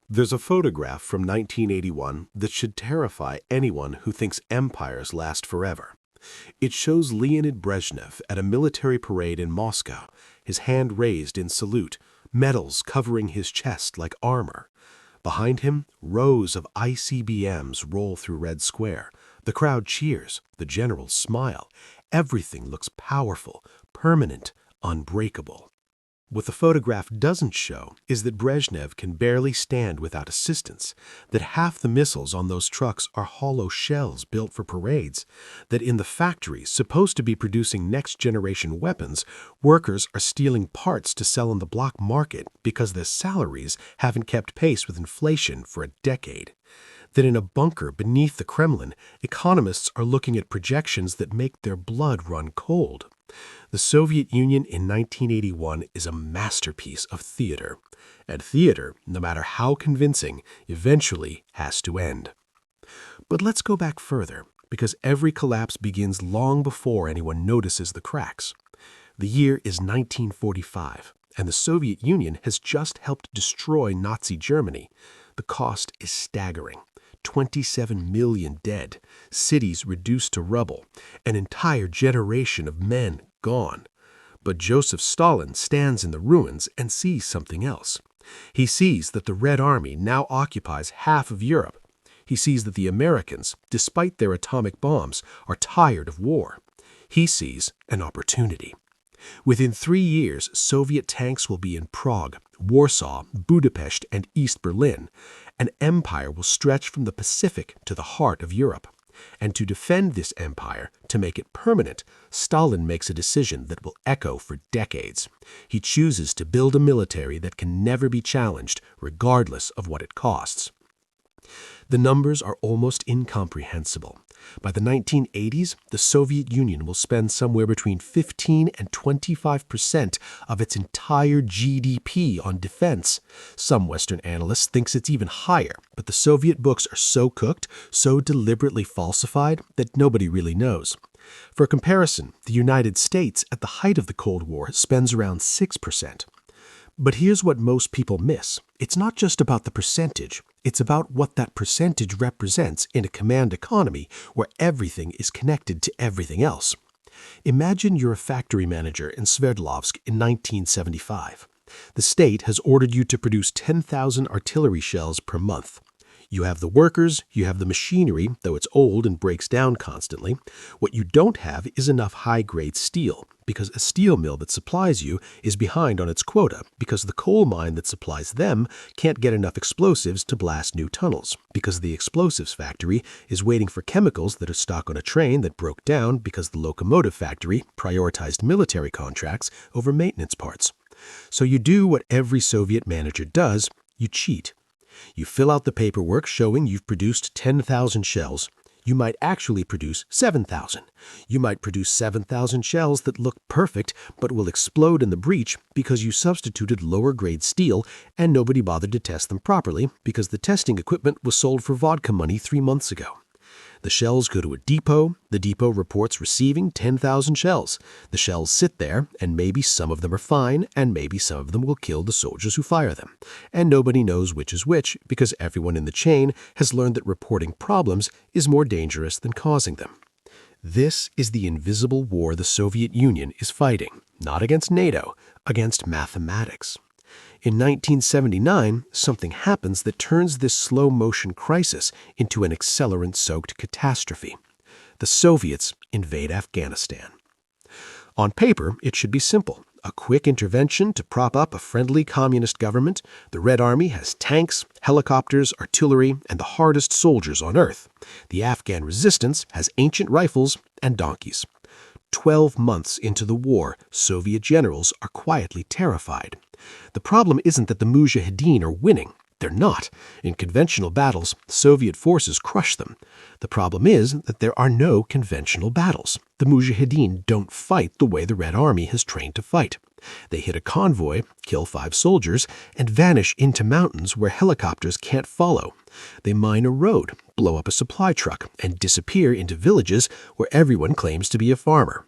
There's a photograph from 1981 that should terrify anyone who thinks empires last forever. It shows Leonid Brezhnev at a military parade in Moscow, his hand raised in salute, medals covering his chest like armor. Behind him, rows of ICBMs roll through Red Square. The crowd cheers, the generals smile. Everything looks powerful, permanent, unbreakable. What the photograph doesn't show is that Brezhnev can barely stand without assistance, that half the missiles on those trucks are hollow shells built for parades, that in the factories supposed to be producing next-generation weapons, workers are stealing parts to sell on the black market because their salaries haven't kept pace with inflation for a decade. That in a bunker beneath the Kremlin, economists are looking at projections that make their blood run cold. The Soviet Union in 1981 is a masterpiece of theater, and theater, no matter how convincing, eventually has to end. But let's go back further, because every collapse begins long before anyone notices the cracks. The year is 1945, and the Soviet Union has just helped destroy Nazi Germany. The cost is staggering. 27 million dead, cities reduced to rubble, an entire generation of men gone. But Joseph Stalin stands in the ruins and sees something else. He sees that the Red Army now occupies half of Europe. He sees that the Americans, despite their atomic bombs, are tired of war. He sees an opportunity. Within 3 years, Soviet tanks will be in Prague, Warsaw, Budapest, and East Berlin. An empire will stretch from the Pacific to the heart of Europe. And to defend this empire, to make it permanent, Stalin makes a decision that will echo for decades. He chooses to build a military that can never be challenged, regardless of what it costs. The numbers are almost incomprehensible. By the 1980s, the Soviet Union will spend somewhere between 15 and 25% of its entire GDP on defense. Some Western analysts think it's even higher, but the Soviet books are so cooked, so deliberately falsified, that nobody really knows. For comparison, the United States, at the height of the Cold War, spends around 6%. But here's what most people miss. It's not just about the percentage. It's about what that percentage represents in a command economy where everything is connected to everything else. Imagine you're a factory manager in Sverdlovsk in 1975. The state has ordered you to produce 10,000 artillery shells per month. You have the workers, you have the machinery, though it's old and breaks down constantly. What you don't have is enough high-grade steel, because a steel mill that supplies you is behind on its quota, because the coal mine that supplies them can't get enough explosives to blast new tunnels, because the explosives factory is waiting for chemicals that are stuck on a train that broke down because the locomotive factory prioritized military contracts over maintenance parts. So you do what every Soviet manager does, you cheat. You fill out the paperwork showing you've produced 10,000 shells. You might actually produce 7,000. You might produce 7,000 shells that look perfect but will explode in the breach because you substituted lower-grade steel and nobody bothered to test them properly because the testing equipment was sold for vodka money 3 months ago. The shells go to a depot. The depot reports receiving 10,000 shells. The shells sit there, and maybe some of them are fine, and maybe some of them will kill the soldiers who fire them. And nobody knows which is which because everyone in the chain has learned that reporting problems is more dangerous than causing them. This is the invisible war the Soviet Union is fighting, not against NATO, against mathematics. In 1979, something happens that turns this slow-motion crisis into an accelerant-soaked catastrophe. The Soviets invade Afghanistan. On paper, it should be simple. A quick intervention to prop up a friendly communist government. The Red Army has tanks, helicopters, artillery, and the hardest soldiers on Earth. The Afghan resistance has ancient rifles and donkeys. 12 months into the war, Soviet generals are quietly terrified. The problem isn't that the Mujahideen are winning. They're not. In conventional battles, Soviet forces crush them. The problem is that there are no conventional battles. The Mujahideen don't fight the way the Red Army has trained to fight. They hit a convoy, kill 5 soldiers, and vanish into mountains where helicopters can't follow. They mine a road, blow up a supply truck, and disappear into villages where everyone claims to be a farmer.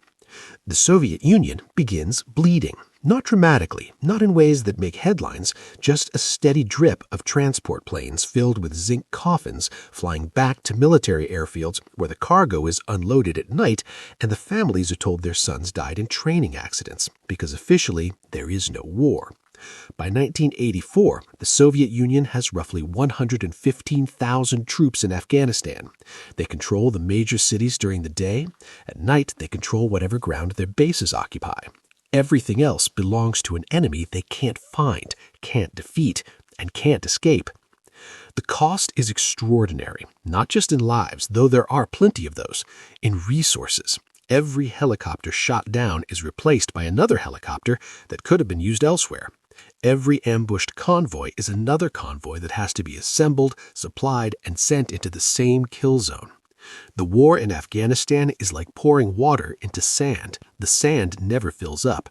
The Soviet Union begins bleeding. Not dramatically, not in ways that make headlines, just a steady drip of transport planes filled with zinc coffins flying back to military airfields where the cargo is unloaded at night and the families are told their sons died in training accidents because officially there is no war. By 1984, the Soviet Union has roughly 115,000 troops in Afghanistan. They control the major cities during the day. At night, they control whatever ground their bases occupy. Everything else belongs to an enemy they can't find, can't defeat, and can't escape. The cost is extraordinary, not just in lives, though there are plenty of those, in resources. Every helicopter shot down is replaced by another helicopter that could have been used elsewhere. Every ambushed convoy is another convoy that has to be assembled, supplied, and sent into the same kill zone. The war in Afghanistan is like pouring water into sand. The sand never fills up.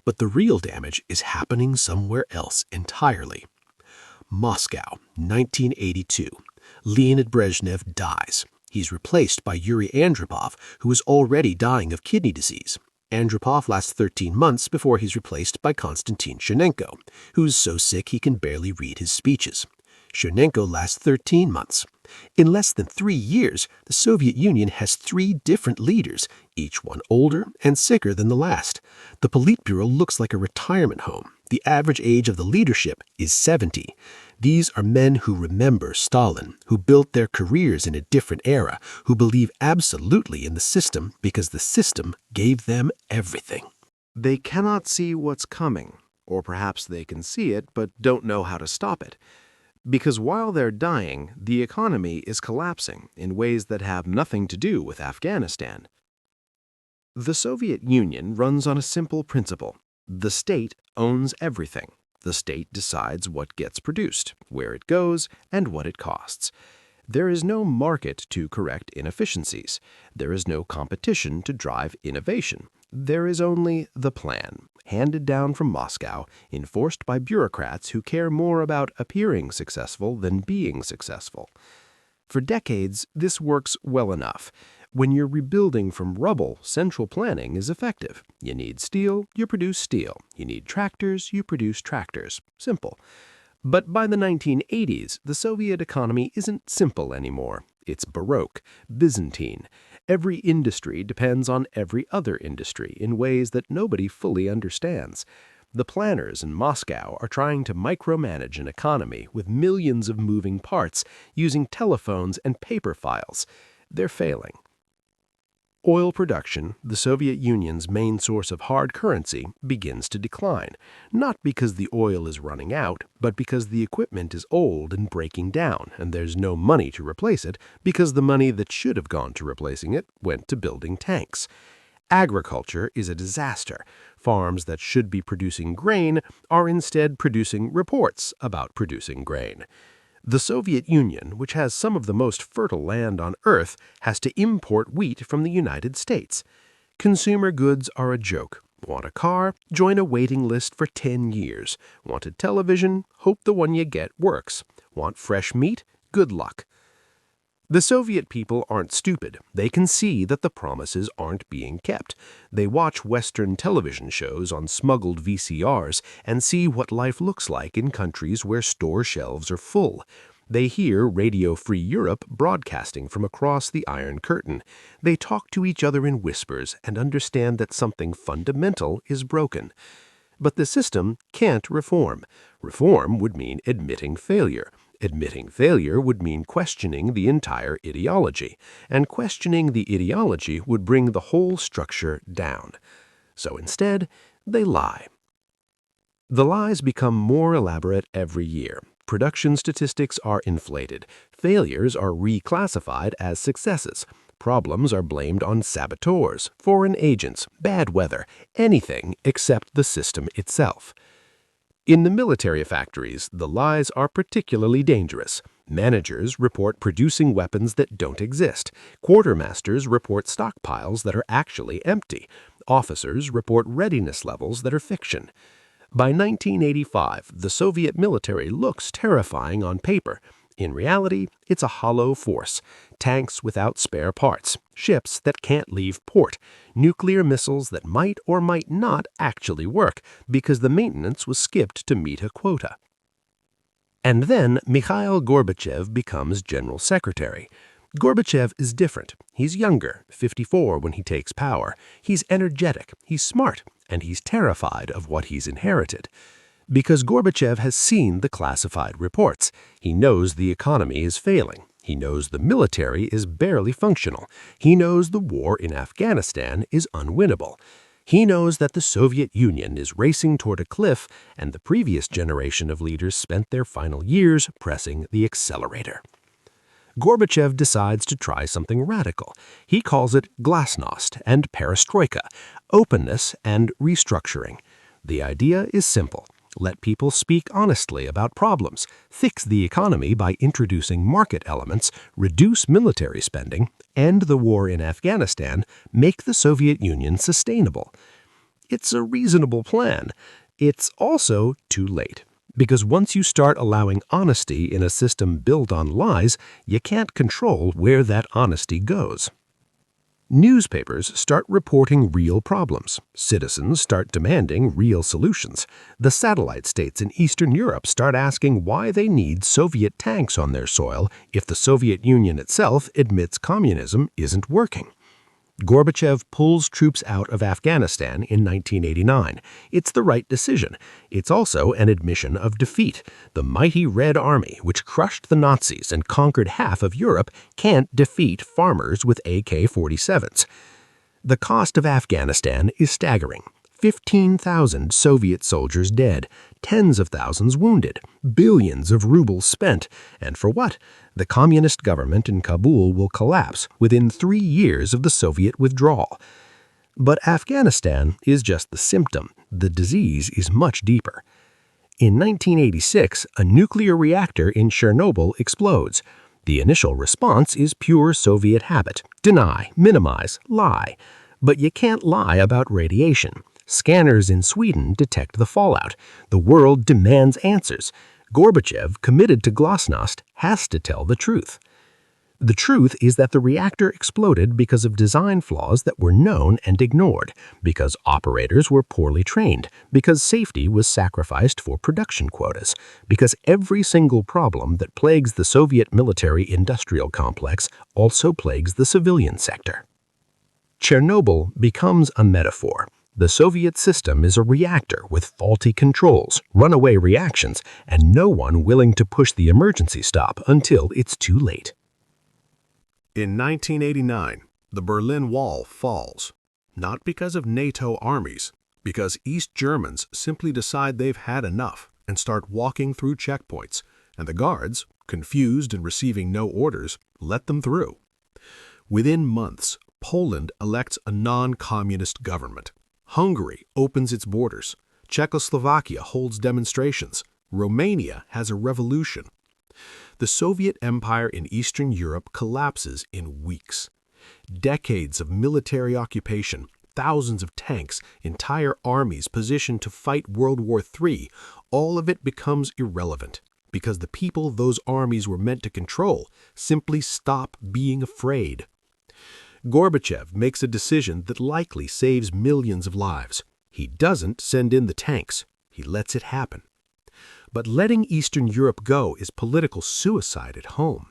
But the real damage is happening somewhere else entirely. Moscow, 1982. Leonid Brezhnev dies. He's replaced by Yuri Andropov, who is already dying of kidney disease. Andropov lasts 13 months before he's replaced by Konstantin Chernenko, who's so sick he can barely read his speeches. Chernenko lasts 13 months. In less than 3 years, the Soviet Union has 3 different leaders, each one older and sicker than the last. The Politburo looks like a retirement home. The average age of the leadership is 70. These are men who remember Stalin, who built their careers in a different era, who believe absolutely in the system because the system gave them everything. They cannot see what's coming, or perhaps they can see it but don't know how to stop it. Because while they're dying, the economy is collapsing in ways that have nothing to do with Afghanistan. The Soviet Union runs on a simple principle. The state owns everything. The state decides what gets produced, where it goes, and what it costs. There is no market to correct inefficiencies. There is no competition to drive innovation. There is only the plan, handed down from Moscow, enforced by bureaucrats who care more about appearing successful than being successful. For decades, this works well enough. When you're rebuilding from rubble, central planning is effective. You need steel, you produce steel. You need tractors, you produce tractors. Simple. But by the 1980s, the Soviet economy isn't simple anymore. It's Baroque, Byzantine. Every industry depends on every other industry in ways that nobody fully understands. The planners in Moscow are trying to micromanage an economy with millions of moving parts using telephones and paper files. They're failing. Oil production, the Soviet Union's main source of hard currency, begins to decline, not because the oil is running out, but because the equipment is old and breaking down, and there's no money to replace it because the money that should have gone to replacing it went to building tanks. Agriculture is a disaster. Farms that should be producing grain are instead producing reports about producing grain. The Soviet Union, which has some of the most fertile land on Earth, has to import wheat from the United States. Consumer goods are a joke. Want a car? Join a waiting list for 10 years. Want a television? Hope the one you get works. Want fresh meat? Good luck. The Soviet people aren't stupid. They can see that the promises aren't being kept. They watch Western television shows on smuggled VCRs and see what life looks like in countries where store shelves are full. They hear Radio Free Europe broadcasting from across the Iron Curtain. They talk to each other in whispers and understand that something fundamental is broken. But the system can't reform. Reform would mean admitting failure. Admitting failure would mean questioning the entire ideology, and questioning the ideology would bring the whole structure down. So instead, they lie. The lies become more elaborate every year. Production statistics are inflated. Failures are reclassified as successes. Problems are blamed on saboteurs, foreign agents, bad weather, anything except the system itself. In the military factories, the lies are particularly dangerous. Managers report producing weapons that don't exist. Quartermasters report stockpiles that are actually empty. Officers report readiness levels that are fiction. By 1985, the Soviet military looks terrifying on paper. In reality, it's a hollow force. Tanks without spare parts, ships that can't leave port, nuclear missiles that might or might not actually work because the maintenance was skipped to meet a quota. And then Mikhail Gorbachev becomes General Secretary. Gorbachev is different. He's younger, 54 when he takes power. He's energetic, he's smart, and he's terrified of what he's inherited. Because Gorbachev has seen the classified reports. He knows the economy is failing. He knows the military is barely functional. He knows the war in Afghanistan is unwinnable. He knows that the Soviet Union is racing toward a cliff, and the previous generation of leaders spent their final years pressing the accelerator. Gorbachev decides to try something radical. He calls it glasnost and perestroika, openness and restructuring. The idea is simple. Let people speak honestly about problems, fix the economy by introducing market elements, reduce military spending, end the war in Afghanistan, make the Soviet Union sustainable. It's a reasonable plan. It's also too late. Because once you start allowing honesty in a system built on lies, you can't control where that honesty goes. Newspapers start reporting real problems. Citizens start demanding real solutions. The satellite states in Eastern Europe start asking why they need Soviet tanks on their soil if the Soviet Union itself admits communism isn't working. Gorbachev pulls troops out of Afghanistan in 1989. It's the right decision. It's also an admission of defeat. The mighty Red Army, which crushed the Nazis and conquered half of Europe, can't defeat farmers with AK-47s. The cost of Afghanistan is staggering. 15,000 Soviet soldiers dead, tens of thousands wounded, billions of rubles spent, and for what? The communist government in Kabul will collapse within 3 years of the Soviet withdrawal. But Afghanistan is just the symptom. The disease is much deeper. In 1986, a nuclear reactor in Chernobyl explodes. The initial response is pure Soviet habit: deny, minimize, lie. But you can't lie about radiation. Scanners in Sweden detect the fallout. The world demands answers. Gorbachev, committed to glasnost, has to tell the truth. The truth is that the reactor exploded because of design flaws that were known and ignored, because operators were poorly trained, because safety was sacrificed for production quotas, because every single problem that plagues the Soviet military-industrial complex also plagues the civilian sector. Chernobyl becomes a metaphor. The Soviet system is a reactor with faulty controls, runaway reactions, and no one willing to push the emergency stop until it's too late. In 1989, the Berlin Wall falls, not because of NATO armies, because East Germans simply decide they've had enough and start walking through checkpoints, and the guards, confused and receiving no orders, let them through. Within months, Poland elects a non-communist government. Hungary opens its borders. Czechoslovakia holds demonstrations. Romania has a revolution. The Soviet Empire in Eastern Europe collapses in weeks. Decades of military occupation, thousands of tanks, entire armies positioned to fight World War III, all of it becomes irrelevant because the people those armies were meant to control simply stop being afraid. Gorbachev makes a decision that likely saves millions of lives. He doesn't send in the tanks. He lets it happen. But letting Eastern Europe go is political suicide at home.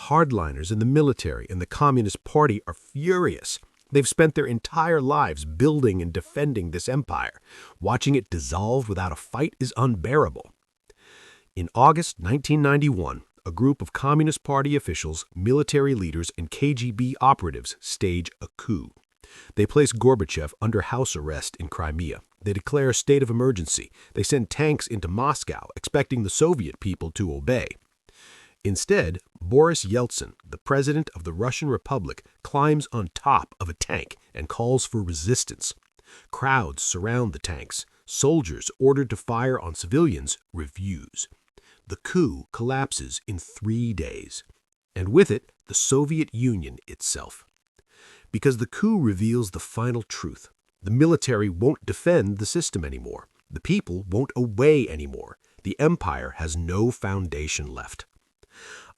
Hardliners in the military and the Communist Party are furious. They've spent their entire lives building and defending this empire. Watching it dissolve without a fight is unbearable. In August 1991, a group of Communist Party officials, military leaders, and KGB operatives stage a coup. They place Gorbachev under house arrest in Crimea. They declare a state of emergency. They send tanks into Moscow, expecting the Soviet people to obey. Instead, Boris Yeltsin, the president of the Russian Republic, climbs on top of a tank and calls for resistance. Crowds surround the tanks. Soldiers ordered to fire on civilians refuse. The coup collapses in 3 days, and with it, the Soviet Union itself. Because the coup reveals the final truth. The military won't defend the system anymore. The people won't obey anymore. The empire has no foundation left.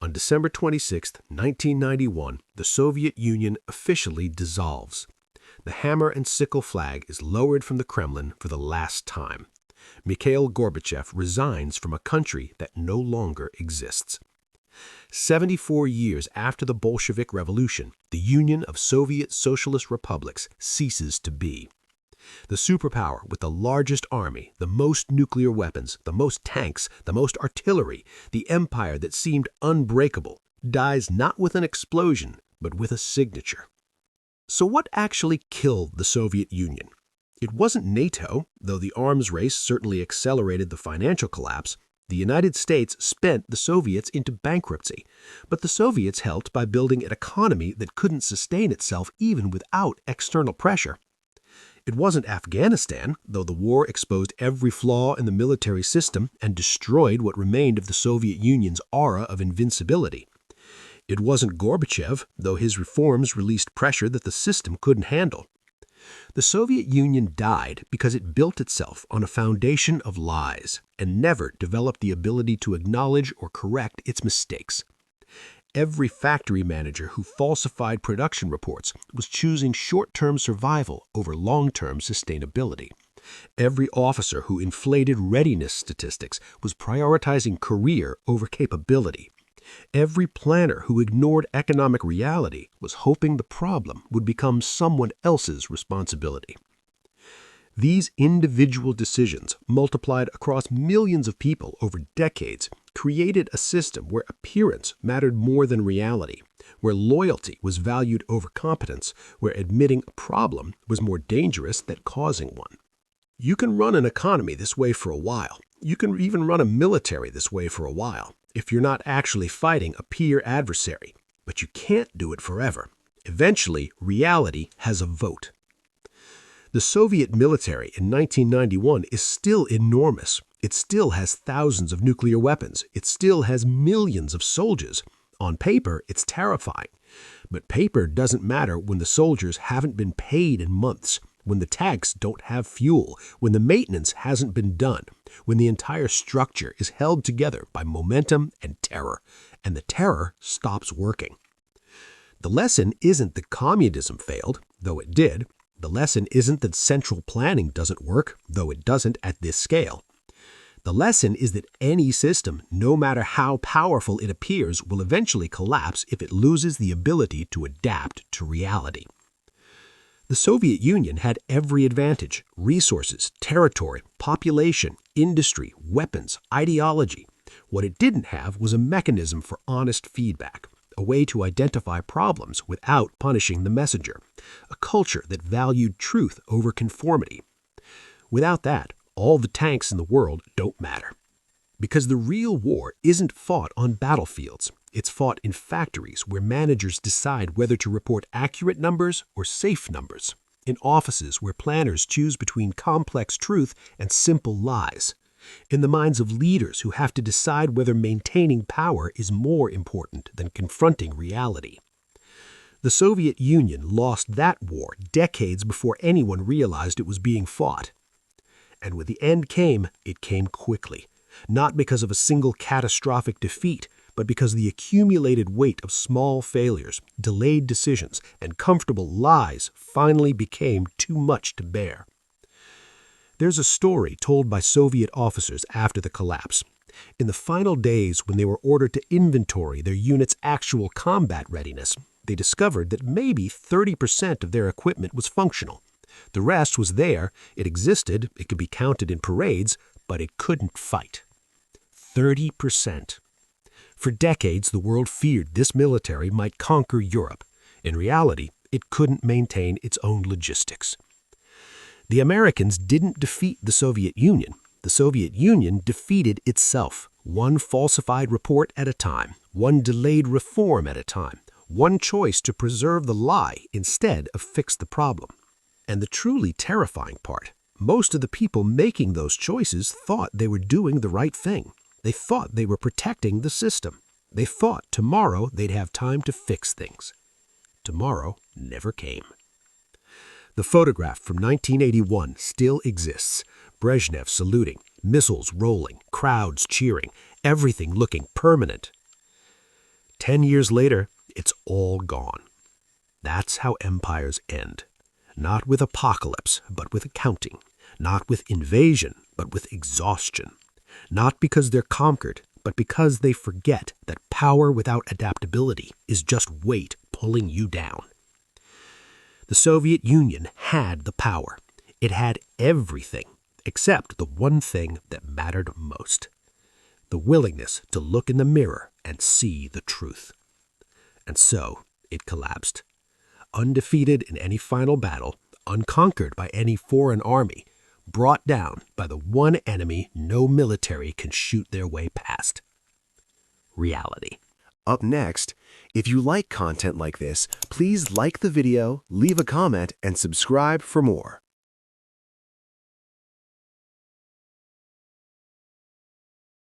On December 26, 1991, the Soviet Union officially dissolves. The hammer and sickle flag is lowered from the Kremlin for the last time. Mikhail Gorbachev resigns from a country that no longer exists. 74 years after the Bolshevik Revolution, the Union of Soviet Socialist Republics ceases to be. The superpower with the largest army, the most nuclear weapons, the most tanks, the most artillery, the empire that seemed unbreakable, dies not with an explosion, but with a signature. So what actually killed the Soviet Union? It wasn't NATO, though the arms race certainly accelerated the financial collapse. The United States spent the Soviets into bankruptcy, but the Soviets helped by building an economy that couldn't sustain itself even without external pressure. It wasn't Afghanistan, though the war exposed every flaw in the military system and destroyed what remained of the Soviet Union's aura of invincibility. It wasn't Gorbachev, though his reforms released pressure that the system couldn't handle. The Soviet Union died because it built itself on a foundation of lies and never developed the ability to acknowledge or correct its mistakes. Every factory manager who falsified production reports was choosing short-term survival over long-term sustainability. Every officer who inflated readiness statistics was prioritizing career over capability. Every planner who ignored economic reality was hoping the problem would become someone else's responsibility. These individual decisions, multiplied across millions of people over decades, created a system where appearance mattered more than reality, where loyalty was valued over competence, where admitting a problem was more dangerous than causing one. You can run an economy this way for a while. You can even run a military this way for a while, if you're not actually fighting a peer adversary. But you can't do it forever. Eventually, reality has a vote. The Soviet military in 1991 is still enormous. It still has thousands of nuclear weapons. It still has millions of soldiers. On paper, it's terrifying. But paper doesn't matter when the soldiers haven't been paid in months, when the tanks don't have fuel, when the maintenance hasn't been done, when the entire structure is held together by momentum and the terror stops working. The lesson isn't that communism failed, though it did. The lesson isn't that central planning doesn't work, though it doesn't at this scale. The lesson is that any system, no matter how powerful it appears, will eventually collapse if it loses the ability to adapt to reality. The Soviet Union had every advantage: resources, territory, population, industry, weapons, ideology. What it didn't have was a mechanism for honest feedback, a way to identify problems without punishing the messenger, a culture that valued truth over conformity. Without that, all the tanks in the world don't matter. Because the real war isn't fought on battlefields. It's fought in factories where managers decide whether to report accurate numbers or safe numbers, in offices where planners choose between complex truth and simple lies, in the minds of leaders who have to decide whether maintaining power is more important than confronting reality. The Soviet Union lost that war decades before anyone realized it was being fought. And when the end came, it came quickly, not because of a single catastrophic defeat, but because the accumulated weight of small failures, delayed decisions, and comfortable lies finally became too much to bear. There's a story told by Soviet officers after the collapse. In the final days when they were ordered to inventory their unit's actual combat readiness, they discovered that maybe 30% of their equipment was functional. The rest was there, it existed, it could be counted in parades, but it couldn't fight. 30%. For decades, the world feared this military might conquer Europe. In reality, it couldn't maintain its own logistics. The Americans didn't defeat the Soviet Union. The Soviet Union defeated itself, one falsified report at a time, one delayed reform at a time, one choice to preserve the lie instead of fix the problem. And the truly terrifying part, most of the people making those choices thought they were doing the right thing. They thought they were protecting the system. They thought tomorrow they'd have time to fix things. Tomorrow never came. The photograph from 1981 still exists. Brezhnev saluting, missiles rolling, crowds cheering, everything looking permanent. 10 years later, it's all gone. That's how empires end. Not with apocalypse, but with accounting. Not with invasion, but with exhaustion. Not because they're conquered, but because they forget that power without adaptability is just weight pulling you down. The Soviet Union had the power. It had everything, except the one thing that mattered most: the willingness to look in the mirror and see the truth. And so it collapsed. Undefeated in any final battle, unconquered by any foreign army, brought down by the one enemy no military can shoot their way past: reality. Up next, if you like content like this, please like the video, leave a comment, and subscribe for more.